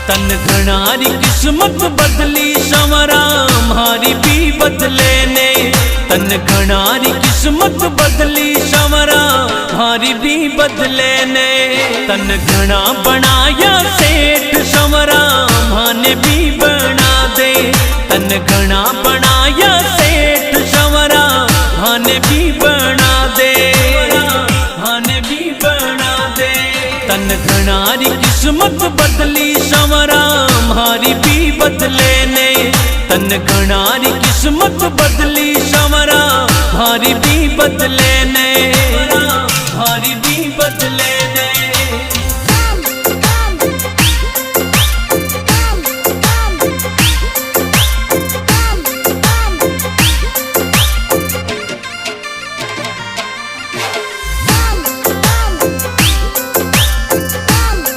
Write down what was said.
तन घणारी किस्मत बदली संवरा मारी भी बदले ने। तन घणारी किस्मत बदली संवरा मारी भी बदले ने। तन घना बनाया सेठ संवरा माने भी बना दे। तन घना बनाया सेठ संवरा माने भी बना दे। माने भी बना दे। तन घणारी किस्मत बदली संवरा मारी भी बदले ने। तन घणारी किस्मत बदली संवरा मारी भी बदले ने।